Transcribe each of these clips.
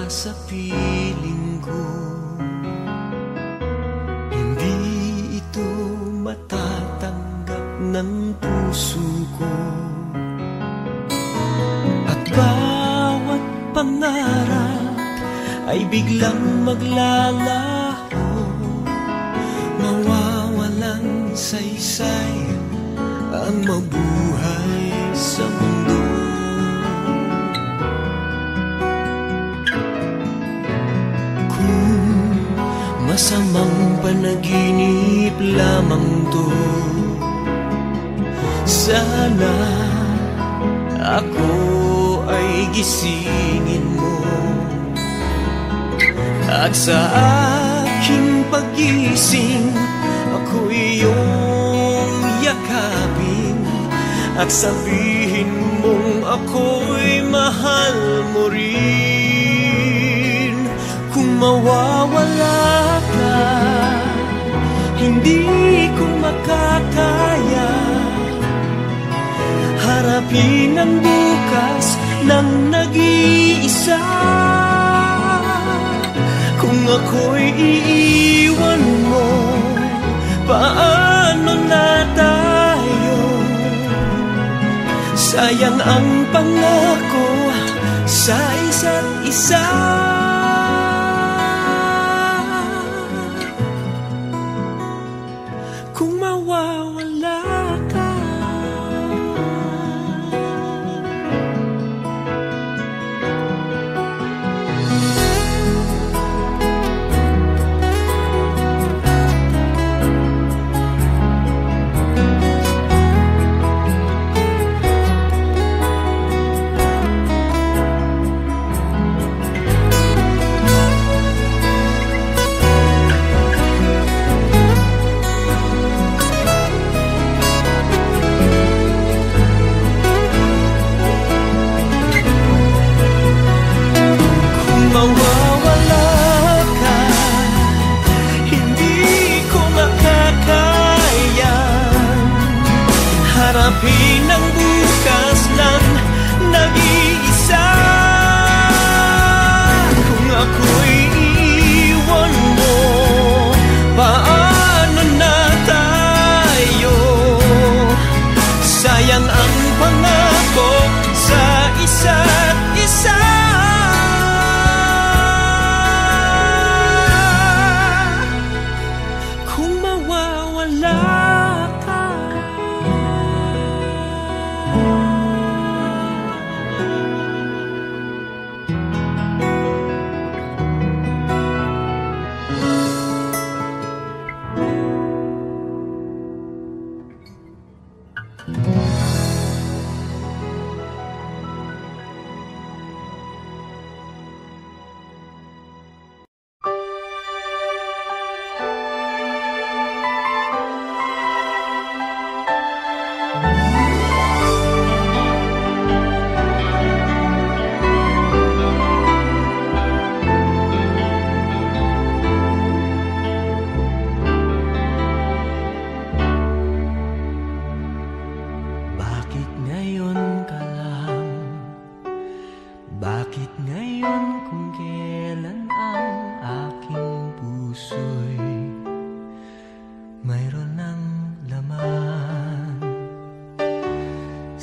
sa piling ko. Hindi ito matatanggap ng puso ko. At bawat pangarap ay biglang maglalaho, mawawalang saysay ang mabuhay sa mundo. Kung masamang panaginip lamang to, sana ako ay gisingin mo. At sa aking pagising, ako iyong yakapin at sabihin mong ako'y mahal mo rin. Kung mawawala ka, hindi ko makakaya harapin ang bukas ng nag-iisa. Kung ako'y iiwan mo, paano na tayo? Sayang ang pangako sa isa't isa. Kung mawawala ka, harapin ang bukas ng nag-iisa. Kung ako'y iiwan mo, paano na tayo? Sayang ang pangako sa isa't isa. Kung mawawala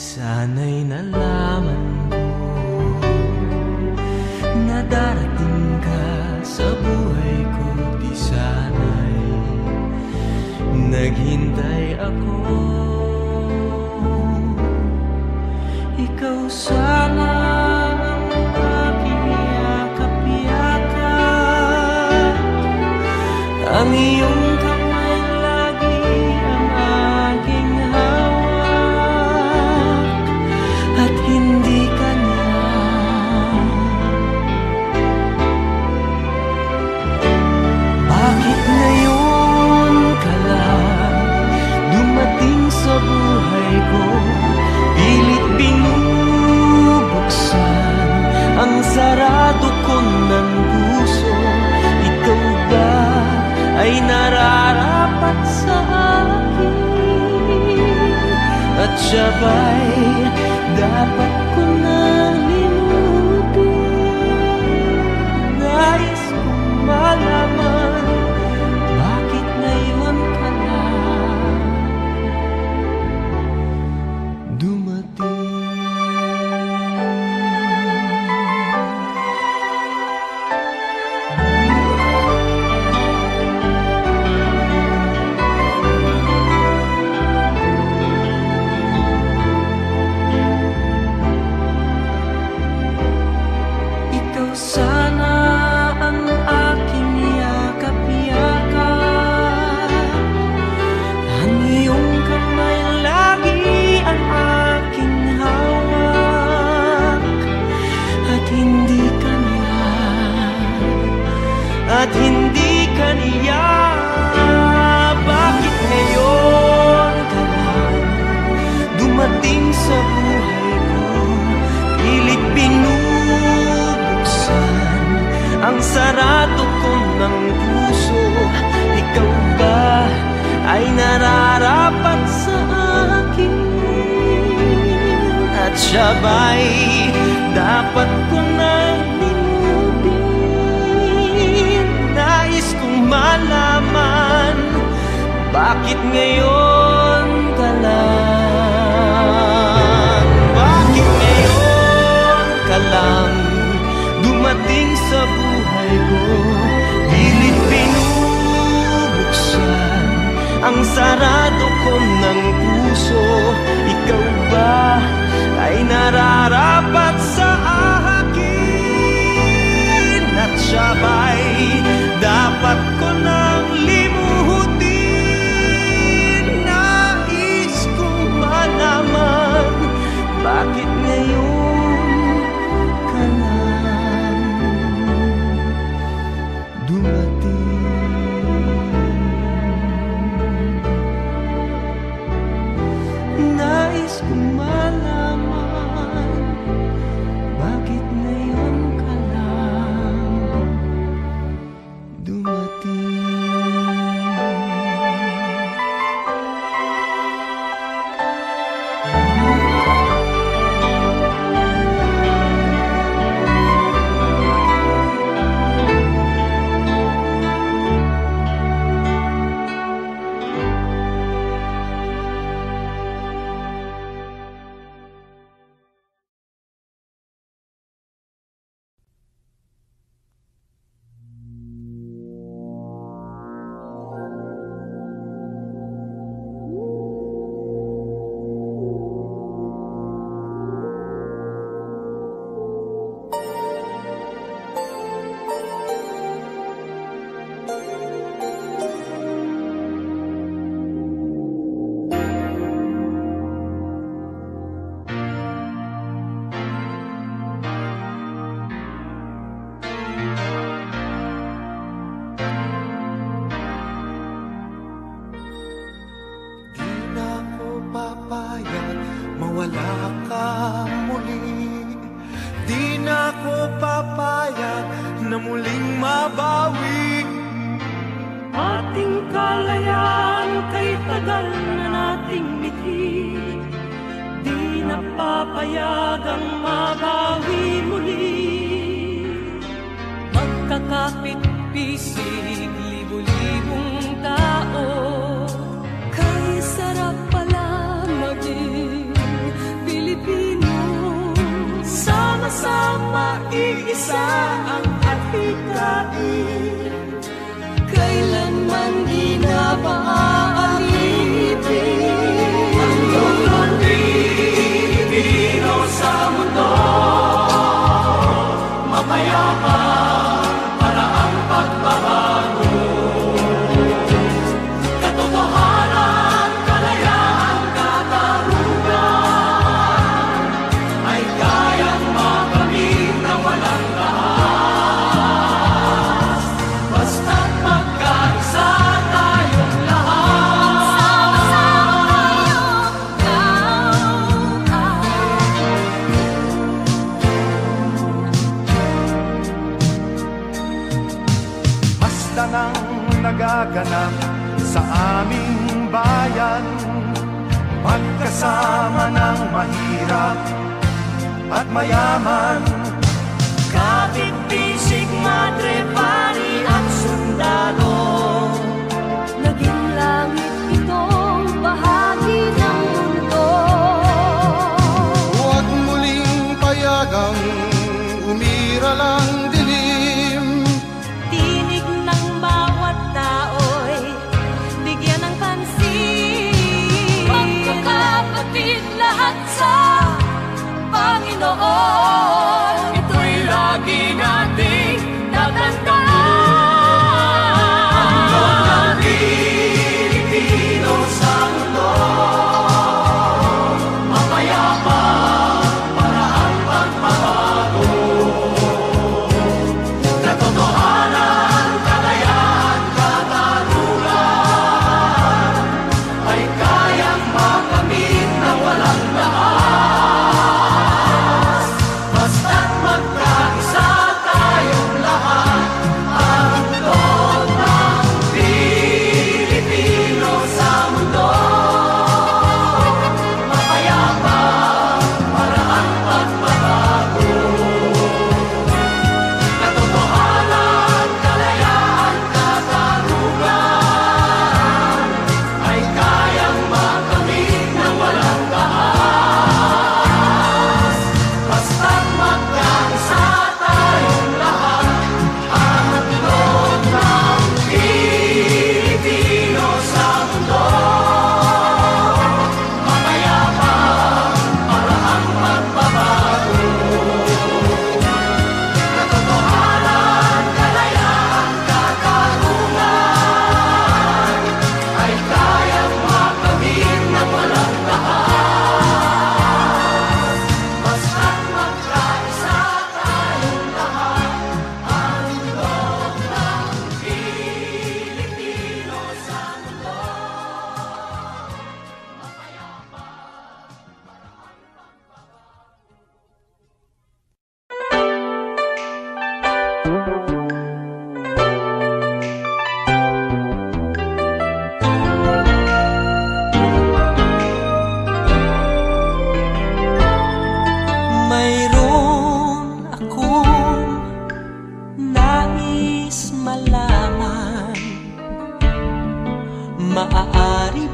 sana'y nalaman ko na darating ka sa buhay ko. Di sana'y naghintay ako, ikaw sana ang aking yakap-yakap, ang iyong kamay lagi ang aking hawak, at hindi ka na. Bakit ngayon ka lang dumating sa buhay ko? Pilit binubuksan ang sarado ko ng puso. Ikaw ba ay nararapat sa akin? At siya ba'y dapat ko nang limutin? sana ang aking yakap-yakap. Ang iyong kamay lagi ang aking hawak. At hindi ka niya. Bakit ngayon ka lang dumating sa buhay ko? Pilit binubuksan ang sarado ko ng puso. Ikaw ba ay nararapat sa akin? At siya ba'y dapat ko nang limutin? Nais kong malaman, bakit ngayon ka lang? Bakit ngayon ka lang dumating sa buhay ko? Pilit binubuksan ang sarado ko ng puso. Ikaw ba ay nararapat sa akin? At siya ba'y dapat ko nang limutin? Nais kong malaman, bakit ngayon ka lang dumating? Nais kong malaman, bakit ngayon ka lang dumating? Mawala ka muli. Di na ko papayag na muling mabawi. Ating kalayaan kay tagal na nating mithi. Di na papayagang mabawi muli. Magkakapit-pisig libo-libong tao. Kay sarap pala maging Pilipino. Sama-sama iisa ang adhikain. Kailanman di na maaalipin ang iyong Pilipino sa mundo. Mapayapa para ang pagbabago. Katotohanan, kalayaan, katarungan ay kayang makamit na walang lahat. Basta't magkaisa tayong lahat. Sama-sama Basta nang nagaganap sa aming bayan, magkasama ng mahirap at mayaman. kapit-bisig, madre, pari at sundalo. Naging langit itong bahagi ng mundo. Huwag muling payagang umira lang dilim. Tinig ng bawat tao'y bigyan ng pansin. Magkakapatid lahat sa Panginoon.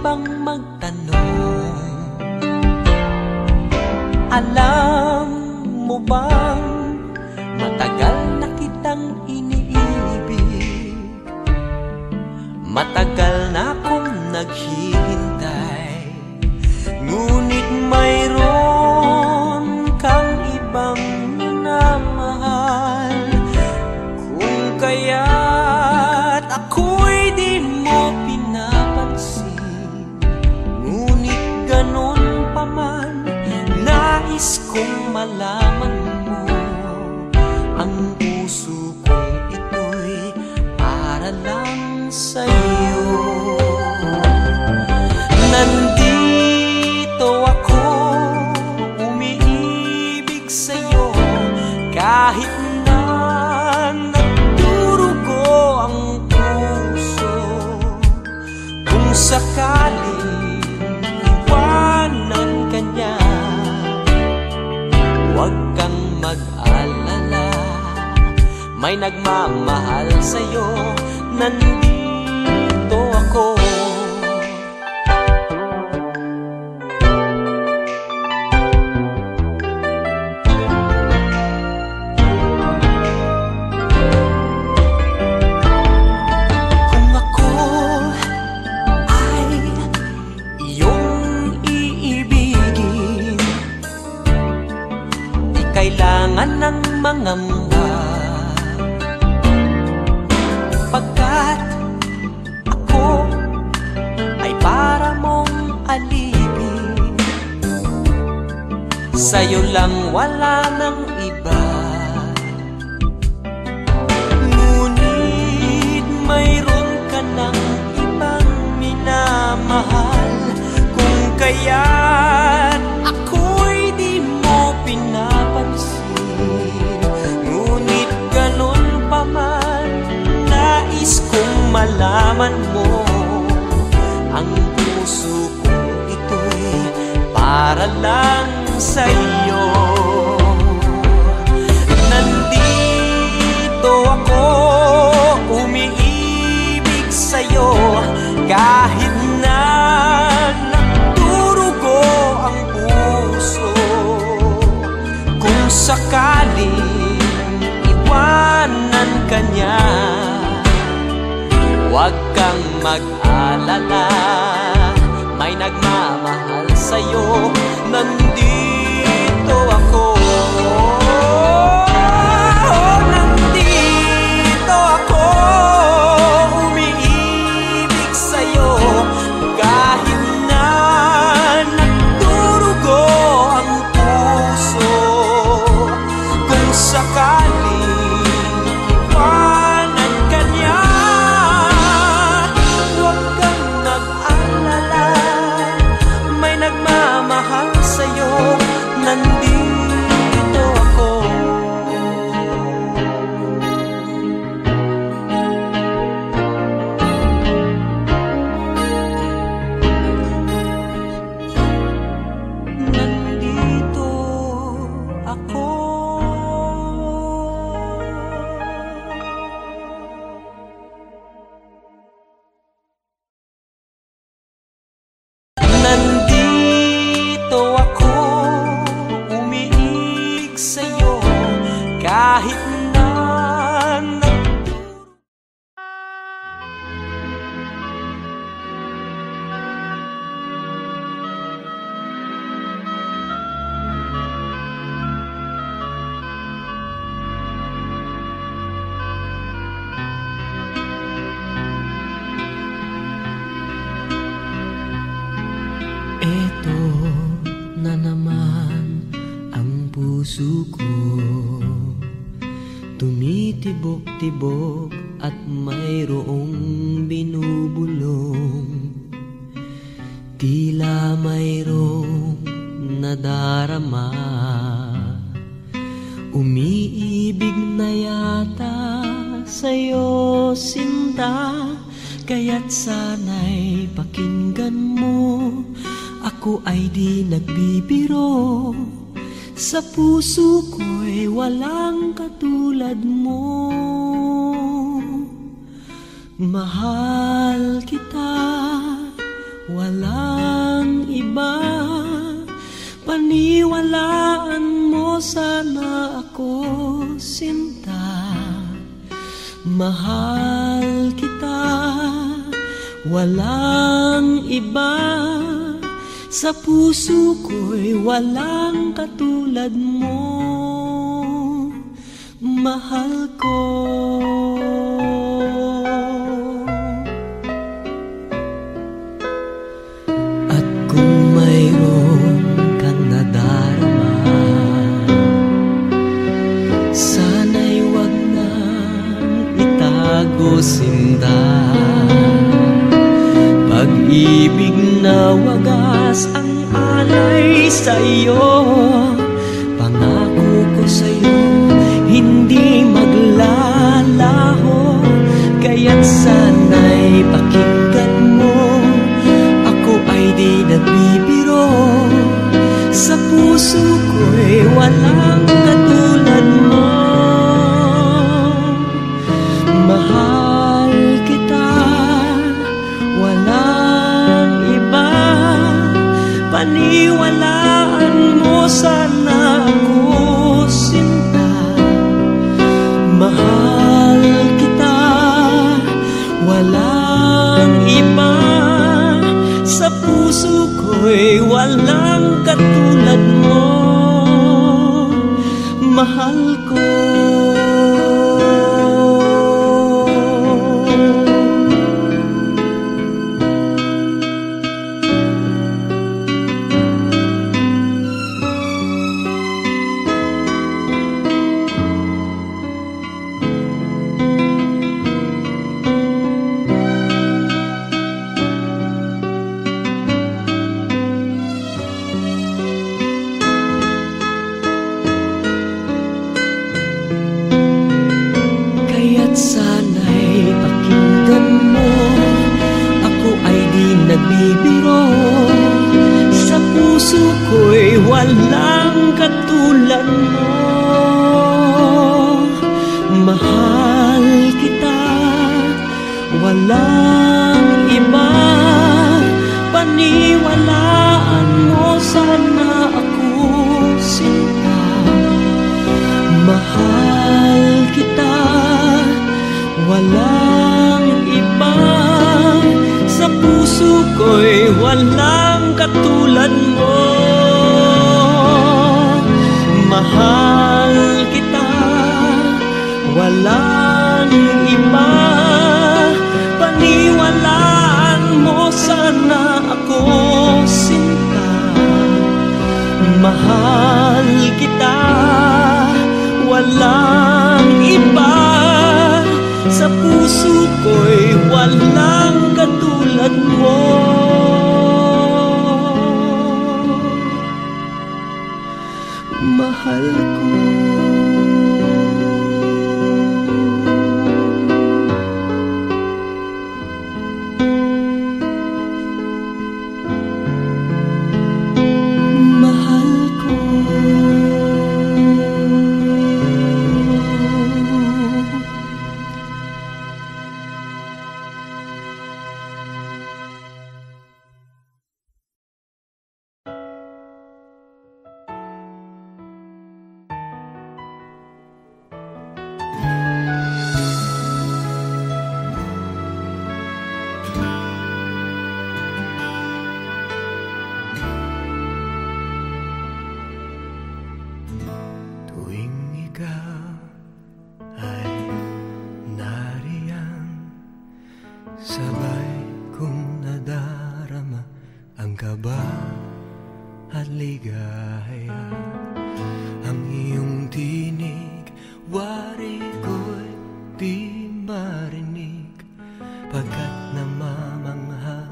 bang magtanong? Alam mo bang matagal na kitang iniibig? Matagal na akong naghihintay, ngunit mayroon kang ibang minamahal. Kung kaya't ako'y di mo pinapansin, ngunit ganun pa man, nais kong malaman mo, ang puso kong ito'y para lang sa'yo. Nandito ako, umiibig sa'yo, kahit na nagdurugo ang puso. Kung sakaling iwanan ka niya, huwag kang mag-alala, may nagmamahal sa'yo, nandito ako. Kung ako ay iyong iibigin, di kailangan ng mangamba, pagkat ako ay para mong alipin. Sa'yo lang, wala nang iba. Ngunit mayroon ka ng ibang minamahal. Kung kaya't ako'y di mo pinapansin, ngunit ganun pa man, nais kong malaman mo, ang puso kong ito'y para lang sa'yo. Nandito ako, umiibig sa'yo, kahit na nagdurugo ang puso. Kung sakaling iwanan ka niya, huwag kang mag-alala, may nagmamahal sa'yo, nandito ako. Nandito ako, umiibig sa'yo, kahit na nagdurugo ang puso. Kung sakaling iwanan ka niya, huwag kang mag-alala, may nagmamahal sa'yo, nandito ako. Nandito ako. Nandito ako, umiibig sa'yo, kahit na eto na naman ang puso ko, tumitibok-tibok at mayroong binubulong. Tila mayroong nadarama, umiibig na yata sa'yo, sinta. Kaya't sana'y pakinggan mo, ako ay di nagbibiro. Sa puso ko'y walang katulad mo. Mahal kita, wala Paniwalaan mo sana ako, sinta. Mahal kita, walang iba. Sa puso ko'y walang katulad mo, mahal ko. At kung mayroon kang nadarama, sana'y wag nang itago, sinta. Pag-ibig na wagas ang alay sa'yo, pangako ko sa'yo hindi maglalaho. Kaya't sana'y pakinggan mo, ako ay di nagbibiro. Sa puso ko'y walang katulad mo, mahal kita, walang iba. Paniwalaan mo sana ako, sinta. Mahal kita, walang iba. Sa puso ko'y walang katulad mo, mahal ko. Sana'y pakinggan mo, ako ay di nagbibiro. Sa puso ko'y walang katulad mo, mahal kita, walang iba. Paniwalaan mo sana ako, sinta. Mahal kita, walang iba. Sa puso ko'y walang katulad mo, mahal kita, walang iba. Paniwalaan mo sana ako, sinta. Mahal kita, walang iba. Sa puso ko'y walang katulad mo, mahal ko. Mahal ko. Sabay kong nadarama ang kaba at ligaya. Ang iyong tinig, wari ko'y di marinig, pagkat namamangha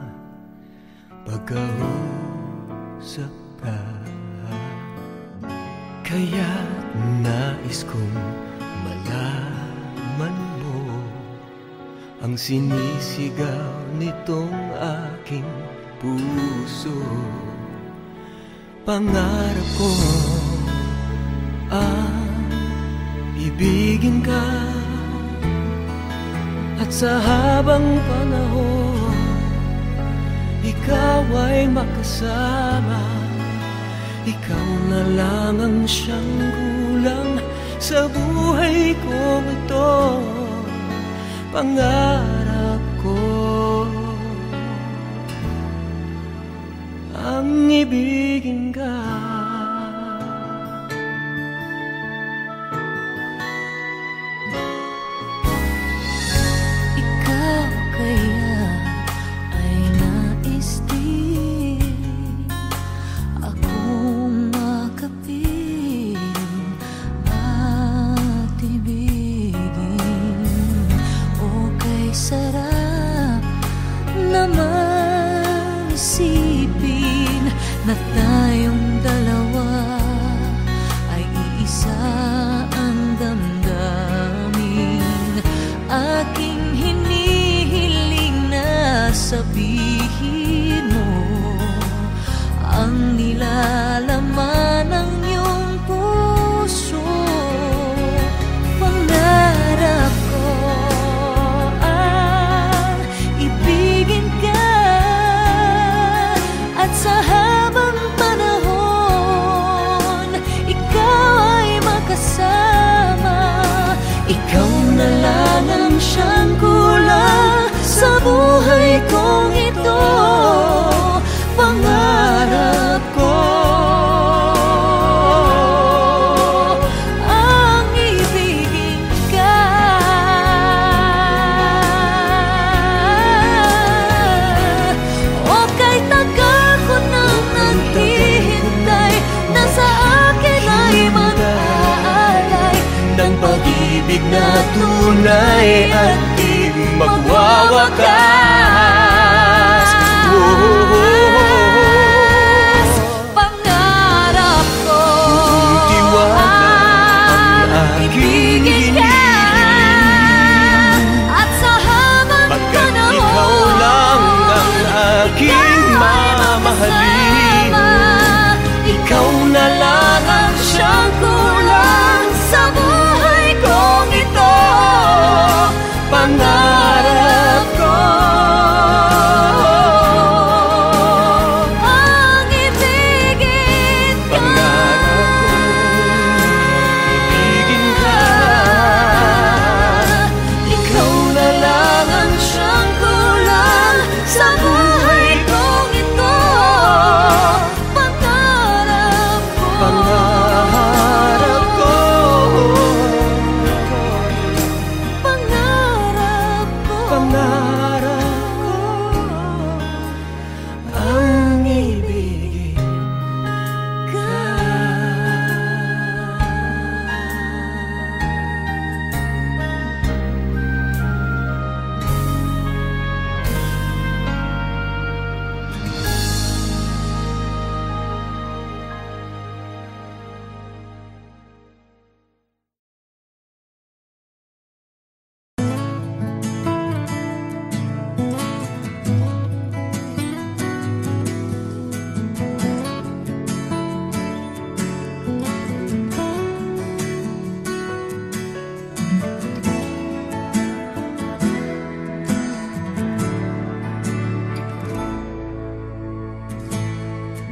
pagkausap ka. Kaya't nais kong malaman mo ang sinisigaw nitong aking puso. Pangarap ko ang ibigin ka, at sa habang panahon ikaw ay makasama. ikaw na lang ang siyang kulang sa buhay kong ito. Pangarap ko ang ibigin ka. Ikaw kaya ay nais din akong makapiling at ibigin. O kay sarap naman isipin na tayong dalawa ay iisa ang damdamin. Aking hinihiling na sabihin mo ang nilalaman ng iyong puso. Pangarap ko ang ibigin ka, at sa habang panahon ikaw ay makasama. Ikaw na lang ang siyang kulang sa buhay kong ito. Pangarap ko ang ibigin ka. O kay tagal ko nang naghihintay na sa akin ay mag-aalay ng pag-ibig na tunay at di magwawakas. Pangarap ko Tiwala ang ibigin ka, at sa habang Pagkat panahon ikaw lang ang aking mamahalin. ikaw na lang ang siyang kulang sa buhay kong ito. Pangarap ko Ang ibigin ka. ibigin ka. Ikaw na lang ang siyang kulang sa buhay kong ito. Pangarap ko Pangarap ko Pangarap ko Pangarap ko ang ibigin ka.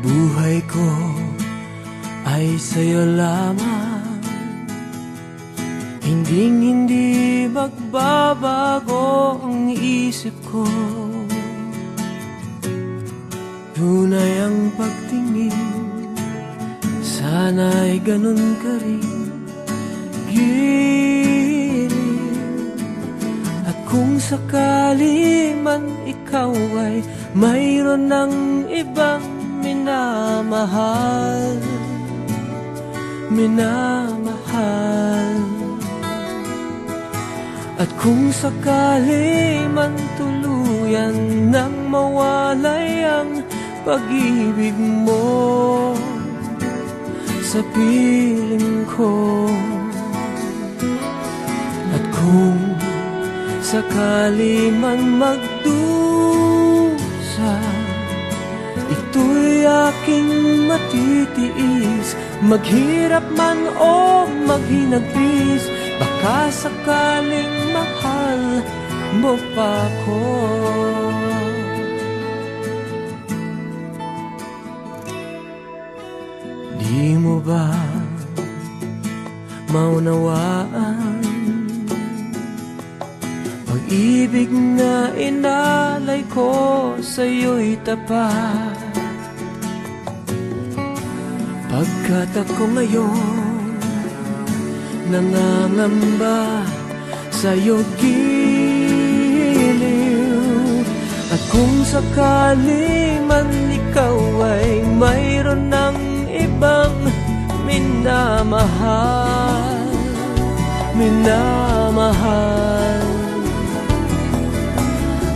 Buhay ko ay sa'yo lamang, hindi magbabago ang isip ko. Tunay ang pagtingin, sana'y ganun ka rin, giling. At kung sakali man ikaw ay mayroon ng ibang minamahal, at kung sakali man tuluyan nang mawalay ang pag-ibig mo sa piling ko, at kung sakali man magdusa, ito'y aking matitiis. Maghirap man o maghinagpis, baka sakaling mahal mo pa ko. ba maunawaan? Pag-ibig na inalay ko sa'yo'y tapat, pagkat ako ngayon nangangamba sa'yo giliw. At kung sakali man ikaw ay mayroon ng ibang minamahal, minamahal.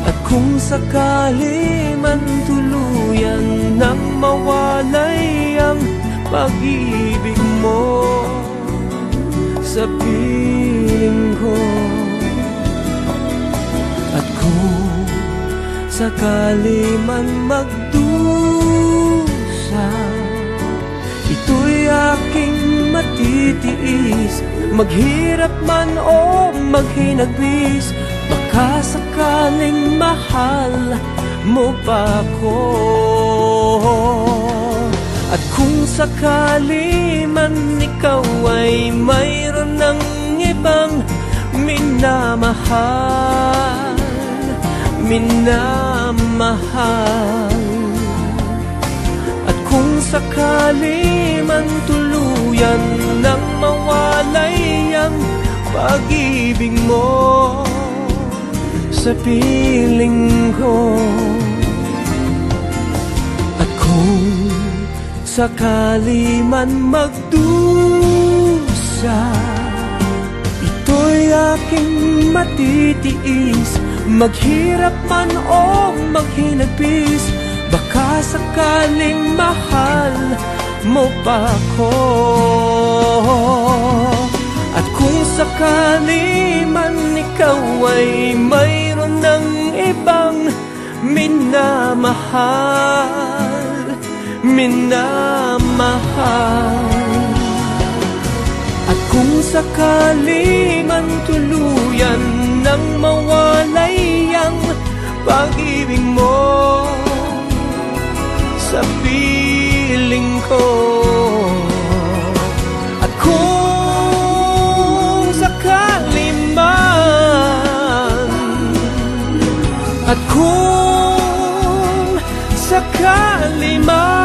At kung sakali man tuluyan nang mawalay ang pag-ibig mo sa piling ko, at kung sakali man magdusa, ito'y aking matitiis, maghirap man o maghinagpis. Baka sakaling mahal mo pa ako. At kung sakali man ikaw ay mayroon ng ibang minamahal, minamahal. At kung sakali man tuluyan nang mawalay ang pag-ibig mo sa piling ko, at kung sakali man magdusa, ito'y aking matitiis, maghirap man o maghinagpis. Baka sakaling mahal mo pa ako. At kung sakali man ikaw ay mayroon ng ibang minamahal, minamahal. At kung sakali man tuluyan nang mawalay ang pag-ibig mo sa piling ko, at kung sakali man, at kung sakali man,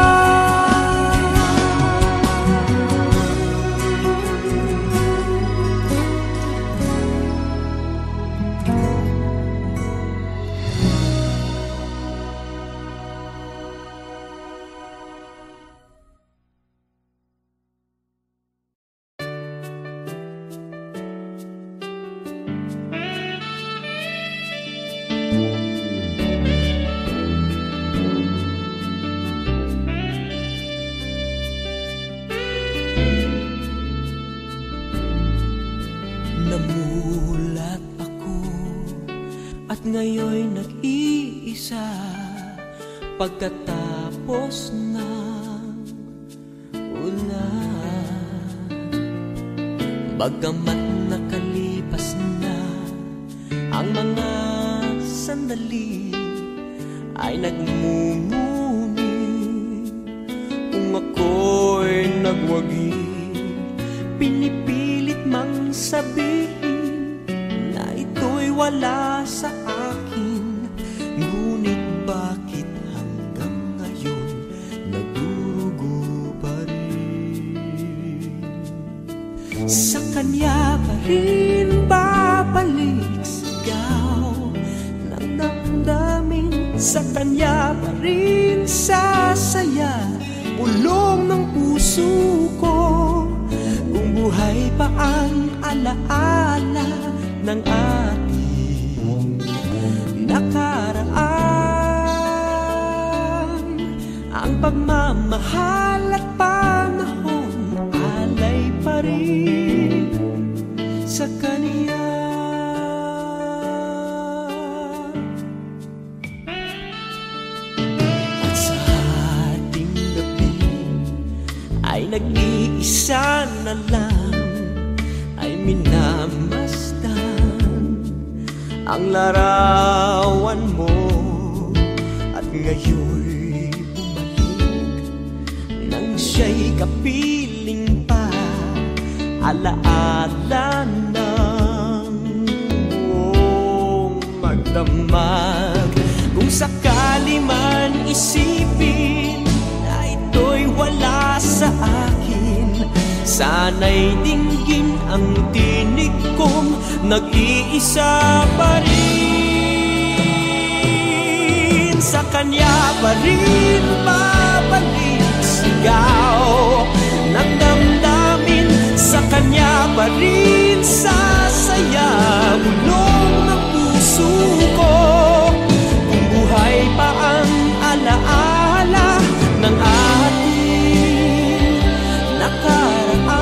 namulat ako at ngayon'y nag-iisa pagkatapos ng ulan. Bagamat nakalipas na ang mga sandali, ay nagmumuni kung ako'y nagwagi. Pinipilit mang sabihin na ito'y wala sa akin, ngunit bakit hanggang ngayon nagdurugo pa rin? Sa kanya pa rin babalik sigaw ng damdamin, sa kanya pa rin sasaya bulong ng puso ko. Buhay pa ang alaala ng ating nakaraan. Ang pagmamahal at panahon alay pa rin sa kaniya. At sa ating gabi ay nag-iisa na lang, ay minamasdan ang larawan mo. At ngayon'y bumalik nang siya'y kapiling alaala ng buong magdamag. Kung sakali man isipin na ito'y wala sa akin, sana'y dinggin ang tinig kong nag-iisa pa rin. Sa kanya pa rin babalik sigaw ng damdamin, sa kanya pa rin sasaya bulong ng puso ko. Kung buhay pa ang alaala ng ating nakaraan,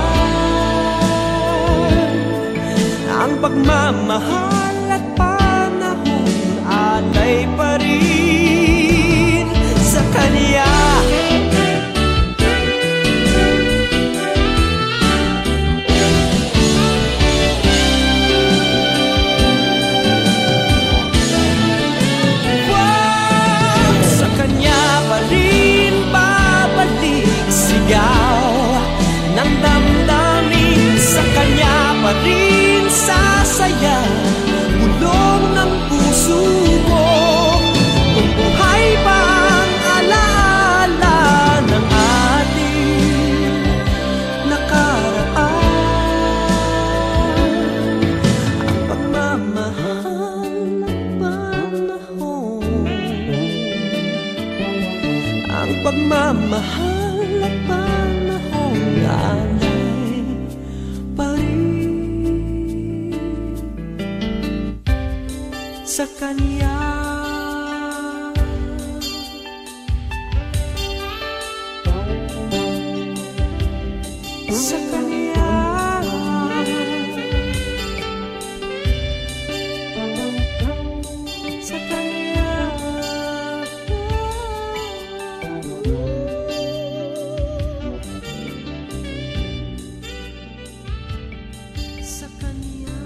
ang pagmamahal at panahon alay pa rin sa kanya. Ng damdamin, sa kanya pa rin sasaya bulong ng puso ko. Kung buhay pa ang alaala ng ating nakaraan, ang pagmamahal ng panahon, ang pagmamahal ng panahon alay pa rin sa kanya. Sa kanya. Sa kanya. Sa kanya.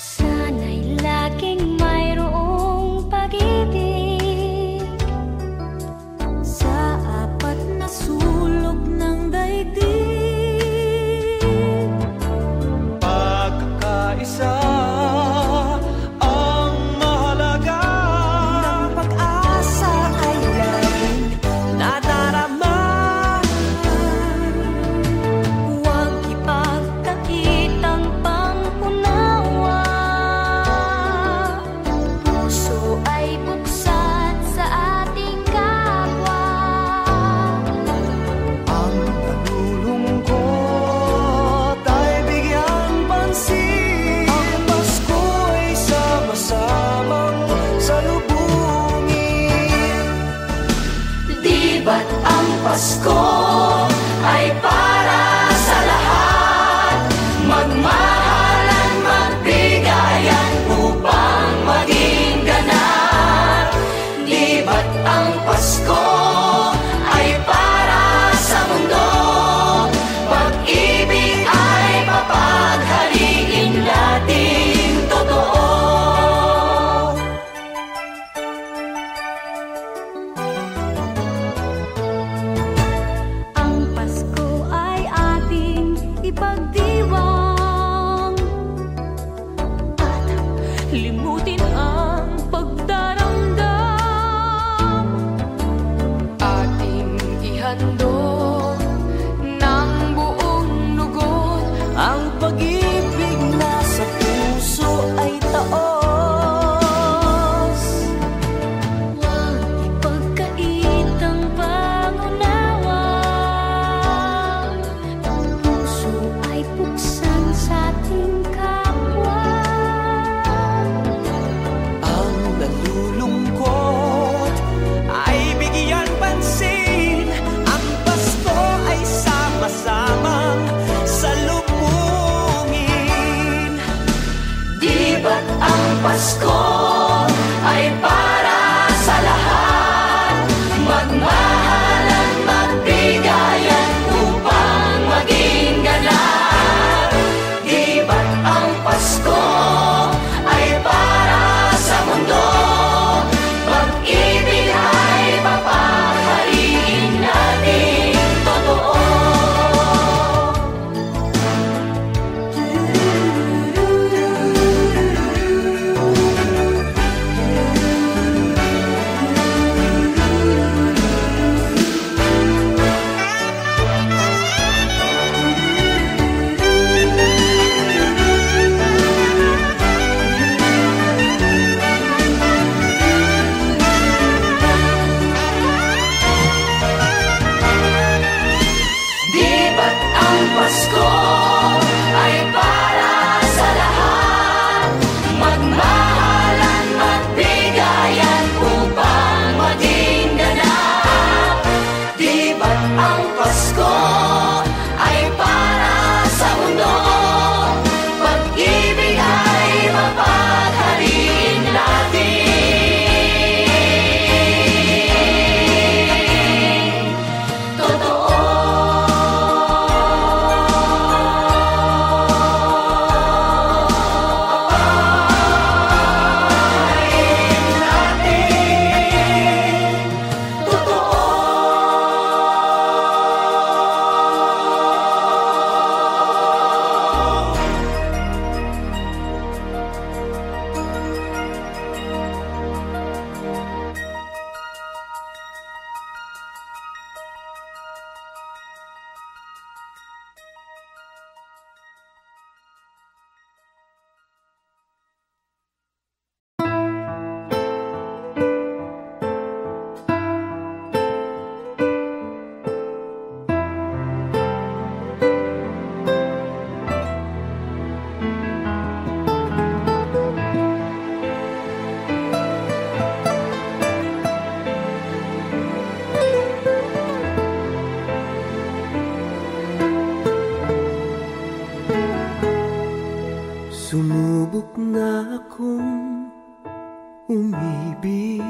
Sana'y laging mayroong pag-ibig sa apat na sulok ng daigdig. Pagkakaisa ang mahalaga, ng pag-asa ay laging nadarama. Huwag ipagkakitang pangunawa, puso ay buksan sa ating kapwa. Ang nalulungkot ay bigyan pansin, ang Pasko ay sama-samang salubungin. Di ba't ang Pasko ay para sa lahat? Magmahalan, magbigayan upang maging ganap. Di ba't ang Pasko ay para sa mundo? Pag-ibig ay papaghaliin natin totoo. Ang Pasko ay ating ipagdiwang at limutin ang pagdaramdam. Ating ihandog ng buong lugod Ang pag-ibig na sa puso ay taos. Huwag ipagkaitang pangunawa, puso ay buksan sa ating kapwa. Pasko ay para sa lahat. Magmahalan, magbigayan upang maging ganap. Di ba't ang Pasko ay para sa mundo? Pag-ibig ay papahariin natin totoo. Pasko ay para sa lahat. Magmahalan, magbigayan upang maging ganap. Di ba't ang Pasko ay para sa mundo? Pag-ibig ay mapaghariin natin totoo. Sumubok na akong umibig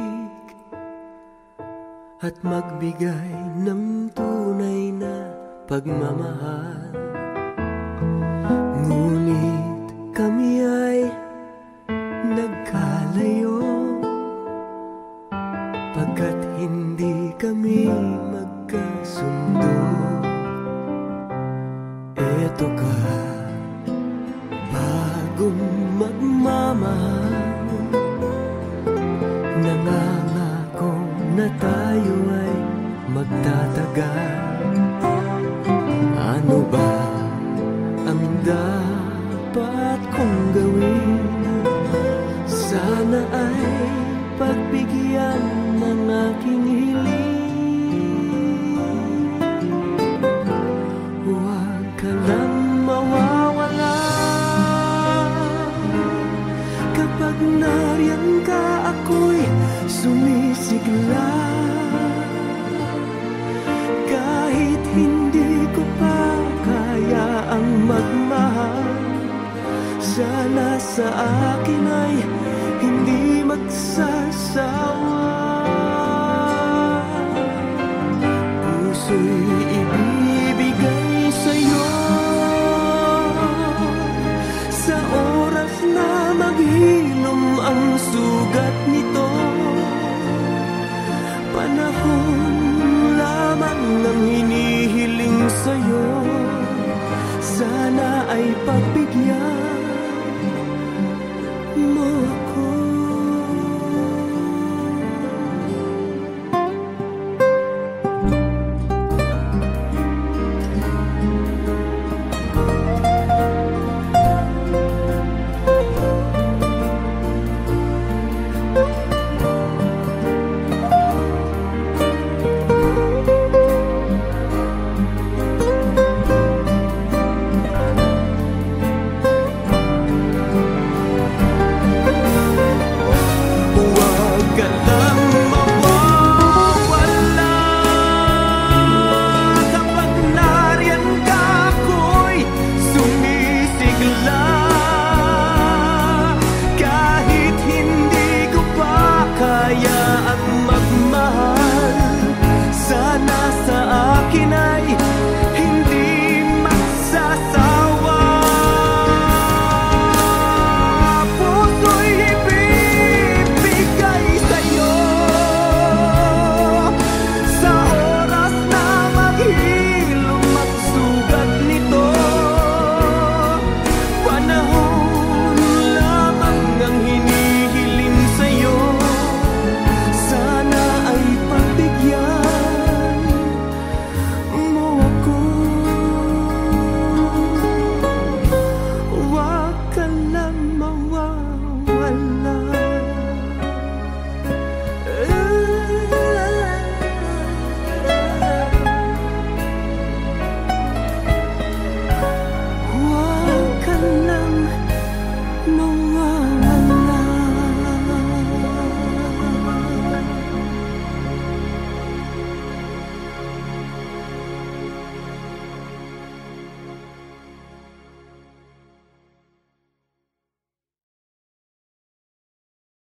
at magbigay ng tunay na pagmamahal. Ngunit kami ay nagkalayo pagkat hindi kami magkasundo. Eto ka, bagong magmamahal, nangangako na tayo ay magtatagal. Ano ba ang dapat kong gawin? Sana ay pagbigyan ng aking hiling. Huwag ka lang mawawala kapag nariyan ka, ako'y sumisigla. Kahit hindi ko pa kaya ang magmahal, sana sa akin ay hindi magsasama.